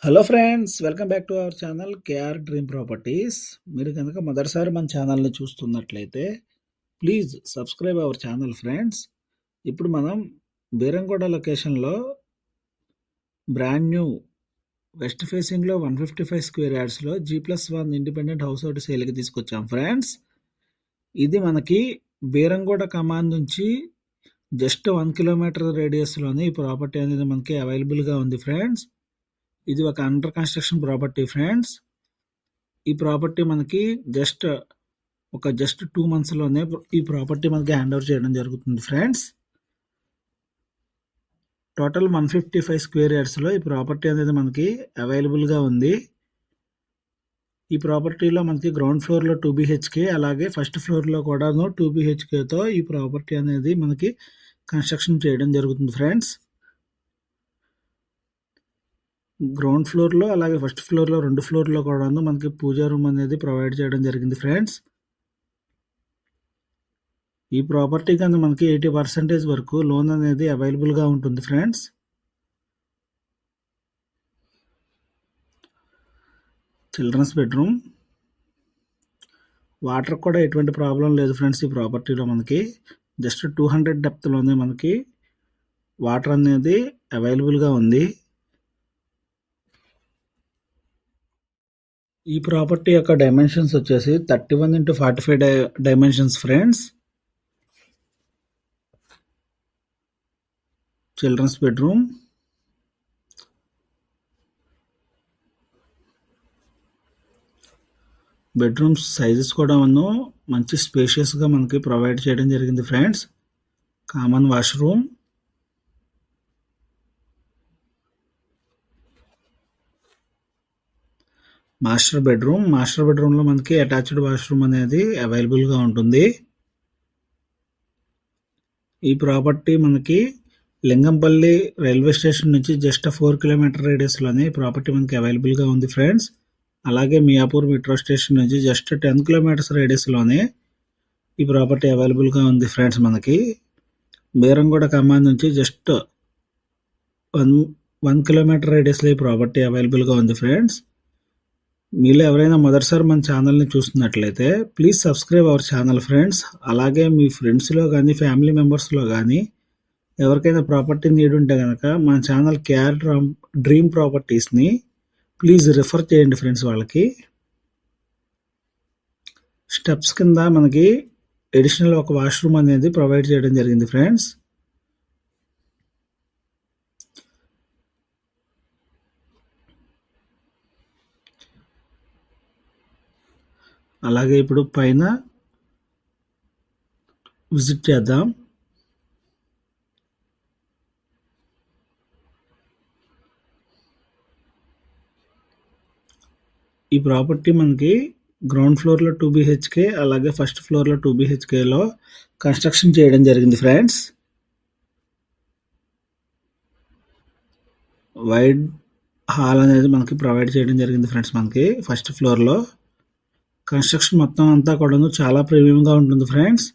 Hello friends, welcome back to our channel KR dream properties. మీరు కనుక మొదటిసారి మన ఛానల్ని చూస్తున్నట్లయితే please subscribe our channel friends. ఇప్పుడు మనం బీరంగూడ లొకేషన్లో బ్రాండ్ న్యూ వెస్ట్ ఫేసింగ్లో 155 స్క్వేర్ యార్డ్స్లో G+1 ఇండిపెండెంట్ హౌస్ ఒకటి సేల్కి తీసుకొచ్చాం ఫ్రెండ్స్. ఇది మనకి బీరంగూడ కమాండ్ నుంచి జస్ట్ 1 కిలోమీటర్ రేడియస్లోనే ఈ ప్రాపర్టీ అనేది మనకి అవైలబుల్గా ఉంది ఫ్రెండ్స్. ఇది ఒక అండర్ కన్స్ట్రక్షన్ ప్రాపర్టీ ఫ్రెండ్స్. ఈ ప్రాపర్టీ మనకి జస్ట్ 2 మంత్స్లోనే ఈ ప్రాపర్టీ మనకి హ్యాండ్ ఓవర్ చేయడం జరుగుతుంది ఫ్రెండ్స్. టోటల్ 155 స్క్వేర్ యార్డ్స్లో ఈ ప్రాపర్టీ అనేది మనకి అవైలబుల్గా ఉంది. ఈ ప్రాపర్టీలో మనకి గ్రౌండ్ ఫ్లోర్లో 2 BHK, అలాగే ఫస్ట్ ఫ్లోర్లో కూడాను 2 BHKతో ఈ ప్రాపర్టీ అనేది మనకి కన్స్ట్రక్షన్ చేయడం జరుగుతుంది ఫ్రెండ్స్. గ్రౌండ్ ఫ్లోర్లో అలాగే ఫస్ట్ ఫ్లోర్లో 2 ఫ్లోర్లో కూడా మనకి పూజా రూమ్ అనేది ప్రొవైడ్ చేయడం జరిగింది ఫ్రెండ్స్. ఈ ప్రాపర్టీ కింద మనకి 80% వరకు లోన్ అనేది అవైలబుల్గా ఉంటుంది ఫ్రెండ్స్. చిల్డ్రన్స్ బెడ్రూమ్, వాటర్ కూడా ఎటువంటి ప్రాబ్లం లేదు ఫ్రెండ్స్. ఈ ప్రాపర్టీలో మనకి జస్ట్ 200 డెప్త్లోనే మనకి వాటర్ అనేది అవైలబుల్గా ఉంది. ఈ ప్రాపర్టీ యొక్క డైమెన్షన్స్ వచ్చేసి 31x45 dimensions friends. Children's bedroom, bedrooms sizes కూడా మంచి స్పేషియస్గా మనకి ప్రొవైడ్ చేయడం జరిగింది ఫ్రెండ్స్. కామన్ వాష్రూమ్, మాస్టర్ బెడ్రూమ్లో మనకి అటాచ్డ్ వాష్రూమ్ అనేది అవైలబుల్గా ఉంటుంది. ఈ ప్రాపర్టీ మనకి లింగంపల్లి రైల్వే స్టేషన్ నుంచి జస్ట్ 4 కిలోమీటర్ రేడియస్లోనే ఈ ప్రాపర్టీ మనకి అవైలబుల్గా ఉంది ఫ్రెండ్స్. అలాగే మియాపూర్ మెట్రో స్టేషన్ నుంచి జస్ట్ 10 కిలోమీటర్స్ రేడియస్లోనే ఈ ప్రాపర్టీ అవైలబుల్గా ఉంది ఫ్రెండ్స్. మనకి బీరంగూడ కమాండ్ నుంచి జస్ట్ 1 కిలోమీటర్ రేడియస్లో ఈ ప్రాపర్టీ అవైలబుల్గా ఉంది ఫ్రెండ్స్. మీలో ఎవరైనా మొదటిసారి మన ఛానల్ని చూస్తున్నట్లయితే please subscribe our channel friends. అలాగే మీ ఫ్రెండ్స్లో కానీ ఫ్యామిలీ మెంబర్స్లో కానీ ఎవరికైనా ప్రాపర్టీ నీడ్ ఉంటే కనుక మన ఛానల్ కేఆర్ డ్రీమ్ ప్రాపర్టీస్ని ప్లీజ్ రిఫర్ చేయండి ఫ్రెండ్స్. వాళ్ళకి స్టెప్స్ కింద మనకి అడిషనల్ ఒక వాష్రూమ్ అనేది ప్రొవైడ్ చేయడం జరిగింది ఫ్రెండ్స్. అలాగే ఇప్పుడు పైన విజిట్ చేద్దాం. ఈ ప్రాపర్టీ మనకి గ్రౌండ్ ఫ్లోర్లో 2 BHK, అలాగే ఫస్ట్ ఫ్లోర్లో 2 BHKలో కన్స్ట్రక్షన్ చేయడం జరిగింది ఫ్రెండ్స్. వైడ్ హాల్ అనేది మనకి ప్రొవైడ్ చేయడం జరిగింది ఫ్రెండ్స్. మనకి ఫస్ట్ ఫ్లోర్లో కన్స్ట్రక్షన్ మొత్తం అంతా కూడా చాలా ప్రీమియంగా ఉంటుంది ఫ్రెండ్స్.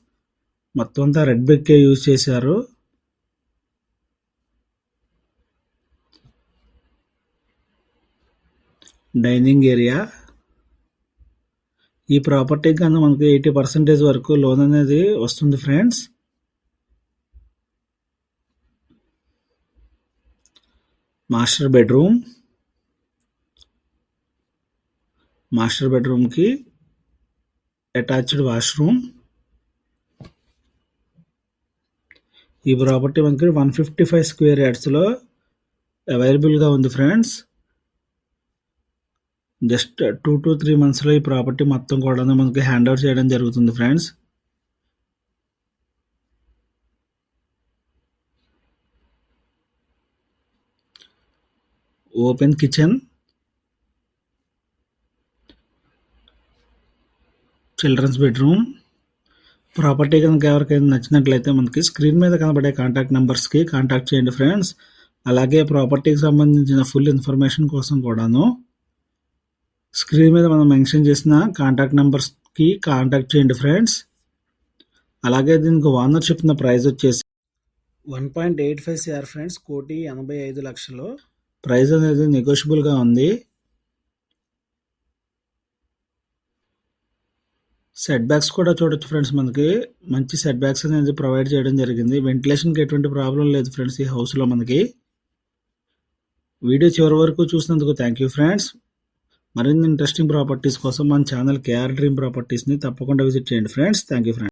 మొత్తం అంతా రెడ్ బ్రిక్కే యూజ్ చేశారు. డైనింగ్ ఏరియా, ఈ ప్రాపర్టీ కన్నా మనకి 80% వరకు లోన్ అనేది వస్తుంది ఫ్రెండ్స్. మాస్టర్ బెడ్రూమ్కి అటాచ్డ్ వాష్రూమ్. ఈ ప్రాపర్టీ మనకి 155 స్క్వేర్ యార్డ్స్లో అవైలబుల్గా ఉంది ఫ్రెండ్స్. జస్ట్ 2 to 3 మంత్స్లో ఈ ప్రాపర్టీ మొత్తం కూడా మనకి హ్యాండ్ ఓవర్ చేయడం జరుగుతుంది friends. Open kitchen, children's bedroom. Property కనుక ఎవరికైనా నచ్చినట్లయితే మనకి స్క్రీన్ మీద కనబడే కాంటాక్ట్ నెంబర్స్కి కాంటాక్ట్ చేయండి ఫ్రెండ్స్. అలాగే ప్రాపర్టీకి సంబంధించిన ఫుల్ ఇన్ఫర్మేషన్ కోసం కూడాను స్క్రీన్ మీద మనం మెన్షన్ చేసిన కాంటాక్ట్ నెంబర్స్కి కాంటాక్ట్ చేయండి ఫ్రెండ్స్. అలాగే దీనికి ఓనర్ చెప్పిన ప్రైస్ వచ్చేసి 1.85 CR ఫ్రెండ్స్, 1,85,00,000. ప్రైస్ అనేది నెగోషియబుల్గా ఉంది. సెట్ బ్యాక్స్ కూడా చూడొచ్చు ఫ్రెండ్స్. మనకి మంచి సెట్ బ్యాక్స్ అనేది ప్రొవైడ్ చేయడం జరిగింది. వెంటిలేషన్కి ఎటువంటి ప్రాబ్లం లేదు ఫ్రెండ్స్ ఈ హౌస్లో మనకి. వీడియో చివరి వరకు చూసినందుకు థ్యాంక్ యూ ఫ్రెండ్స్. మరిన్ని ఇంట్రెస్టింగ్ ప్రాపర్టీస్ కోసం మన ఛానల్ కేఆర్ డ్రీమ్ ప్రాపర్టీస్ని తప్పకుండా విజిట్ చేయండి ఫ్రెండ్స్. Thank you friends.